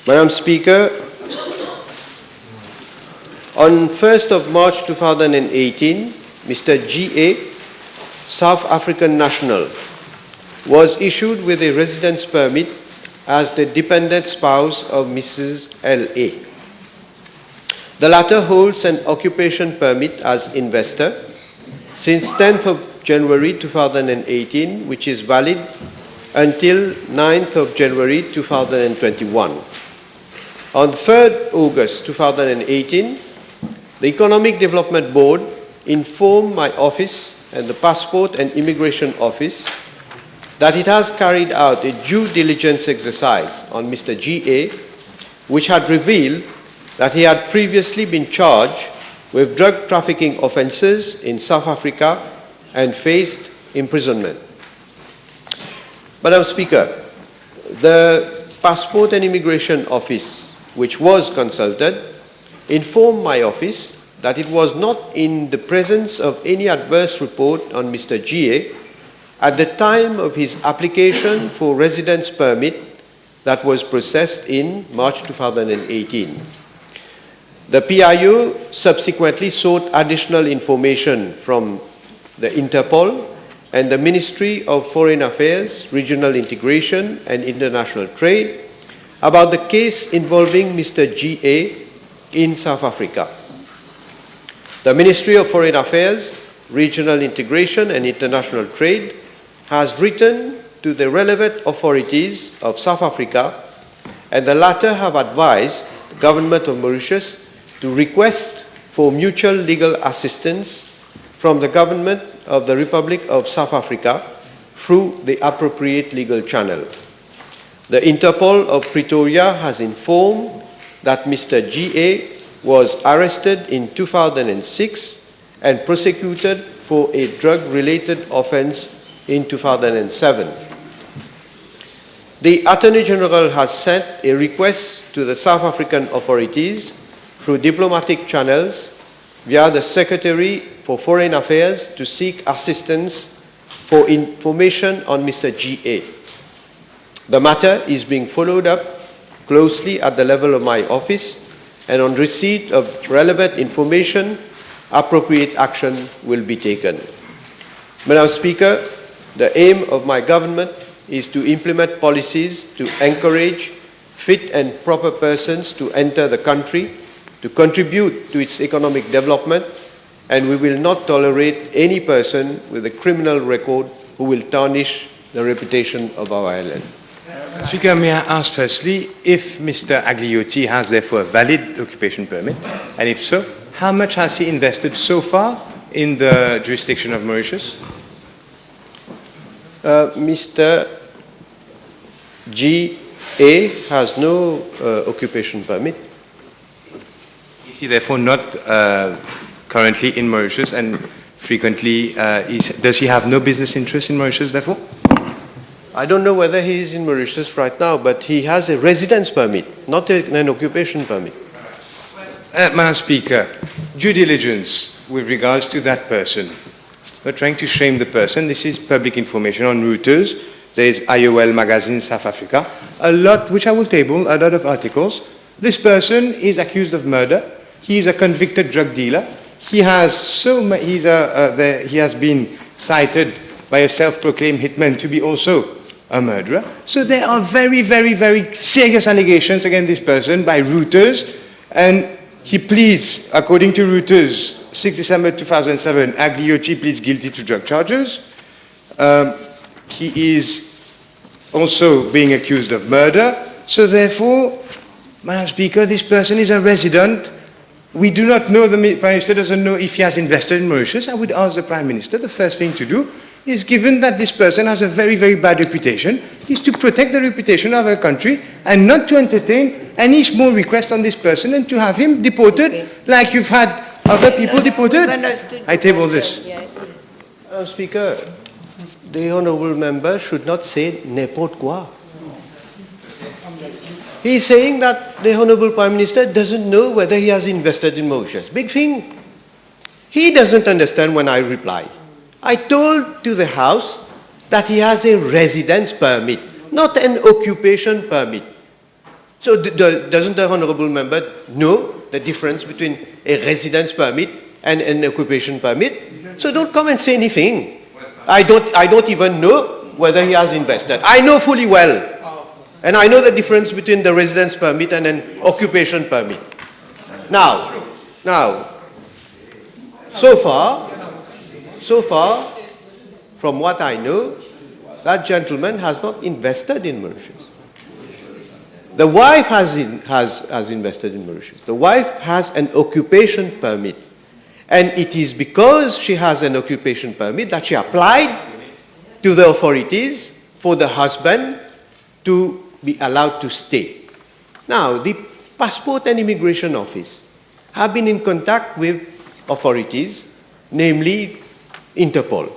Madam Speaker, on 1st of March 2018, Mr. G.A., South African national, was issued with a residence permit as the dependent spouse of Mrs. L.A. The latter holds an occupation permit as investor since 10th of January 2018, which is valid until 9th of January 2021. On 3rd August 2018, the Economic Development Board informed my office and the Passport and Immigration Office that it has carried out a due diligence exercise on Mr. G.A., which had revealed that he had previously been charged with drug trafficking offences in South Africa and faced imprisonment. Madam Speaker, the Passport and Immigration Office, which was consulted, informed my office that it was not in the presence of any adverse report on Mr. G.A. at the time of his application for residence permit that was processed in March 2018. The PIO subsequently sought additional information from the Interpol and the Ministry of Foreign Affairs, Regional Integration and International Trade about the case involving Mr. G.A. in South Africa. The Ministry of Foreign Affairs, Regional Integration and International Trade has written to the relevant authorities of South Africa, and the latter have advised the Government of Mauritius to request for mutual legal assistance from the Government of the Republic of South Africa through the appropriate legal channel. The Interpol of Pretoria has informed that Mr. G.A. was arrested in 2006 and prosecuted for a drug-related offense in 2007. The Attorney General has sent a request to the South African authorities through diplomatic channels via the Secretary for Foreign Affairs to seek assistance for information on Mr. G.A. The matter is being followed up closely at the level of my office, and on receipt of relevant information, appropriate action will be taken. Madam Speaker, the aim of my government is to implement policies to encourage fit and proper persons to enter the country, to contribute to its economic development, and we will not tolerate any person with a criminal record who will tarnish the reputation of our island. Speaker, may I ask firstly if Mr. Agliotti has therefore a valid occupation permit, and if so, how much has he invested so far in the jurisdiction of Mauritius? Mr. G.A. has no occupation permit. Is he therefore not currently in Mauritius, and frequently, does he have no business interest in Mauritius therefore? I don't know whether he is in Mauritius right now, but he has a residence permit, not an occupation permit. Madam Speaker, due diligence with regards to that person. We're trying to shame the person. This is public information on Reuters. There is IOL magazine South Africa. A lot, which I will table, a lot of articles. This person is accused of murder. He is a convicted drug dealer. He has he has been cited by a self-proclaimed hitman to be also a murderer. So there are very, very, very serious allegations against this person by Reuters, and he pleads, according to Reuters, 6 December 2007, Agliotti pleads guilty to drug charges. He is also being accused of murder. So therefore, Madam Speaker, this person is a resident. We do not know, the Prime Minister doesn't know if he has invested in Mauritius. I would ask the Prime Minister, the first thing to do is, given that this person has a very, very bad reputation, is to protect the reputation of our country and not to entertain any small request on this person and to have him deported like you've had other people deported. I table this. Yes. Speaker, the honourable member should not say n'importe quoi. He is saying that the honourable Prime Minister doesn't know whether he has invested in Mauritius. Big thing. He doesn't understand when I reply. I told to the House that he has a residence permit, not an occupation permit. So doesn't the honourable member know the difference between a residence permit and an occupation permit? So don't come and say anything. I don't even know whether he has invested. I know fully well. And I know the difference between the residence permit and an occupation permit. Now, so far, from what I know, that gentleman has not invested in Mauritius. The wife has invested in Mauritius. The wife has an occupation permit. And it is because she has an occupation permit that she applied to the authorities for the husband to be allowed to stay. Now, the Passport and Immigration Office have been in contact with authorities, namely Interpol.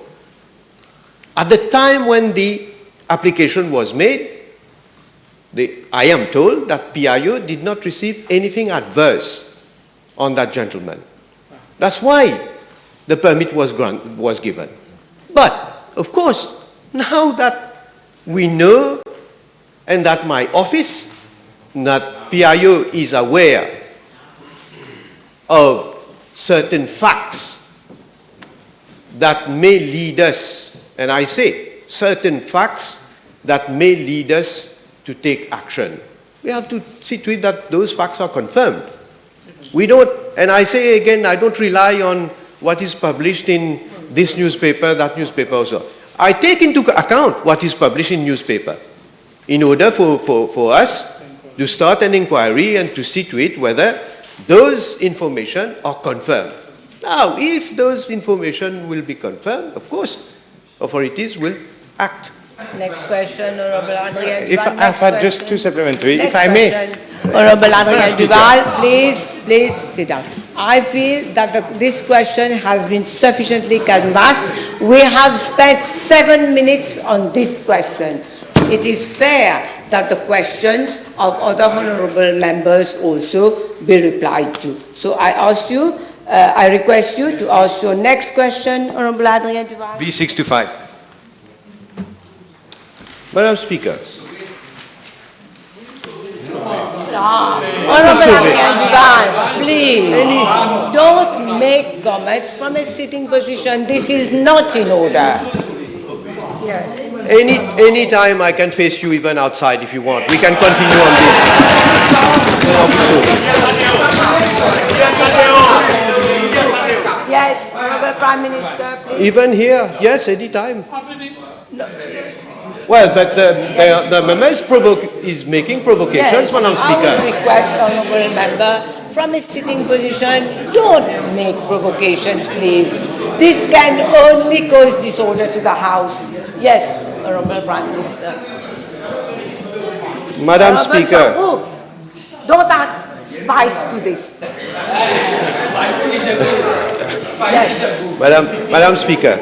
At the time when the application was made, I am told that PIO did not receive anything adverse on that gentleman. That's why the permit was given. But, of course, now that we know and that my office, that PIO is aware of certain facts that may lead us, and I say certain facts that may lead us to take action. We have to see to it that those facts are confirmed. We don't, and I say again, I don't rely on what is published in this newspaper, that newspaper also. I take into account what is published in newspaper in order for us to start an inquiry and to see to it whether those information are confirmed. Now, if those information will be confirmed, of course, authorities will act. Next question, Honorable Adrien Duval. If I had just two supplementary, if I may. Honorable Adrien Duval, please sit down. I feel that this question has been sufficiently canvassed. We have spent 7 minutes on this question. It is fair that the questions of other honorable members also be replied to. So I request you to ask your next question, Honorable Adrien Duval. B625. Madam Speaker. Honorable Adrien Duval, please don't make comments from a sitting position. This is not in order. Yes. Any time I can face you even outside if you want. We can continue on this. Yes, Honorable Prime Minister, please. Even here, yes, any time. No. Well, but the member is making provocations, Yes, Madam Speaker. I would request, Honorable Member, from a sitting position, don't make provocations, please. This can only cause disorder to the House. Yes, Honorable Prime Minister. Madam Honorable Speaker. Jugnauth, don't add spice to this. Yes. Madam Speaker.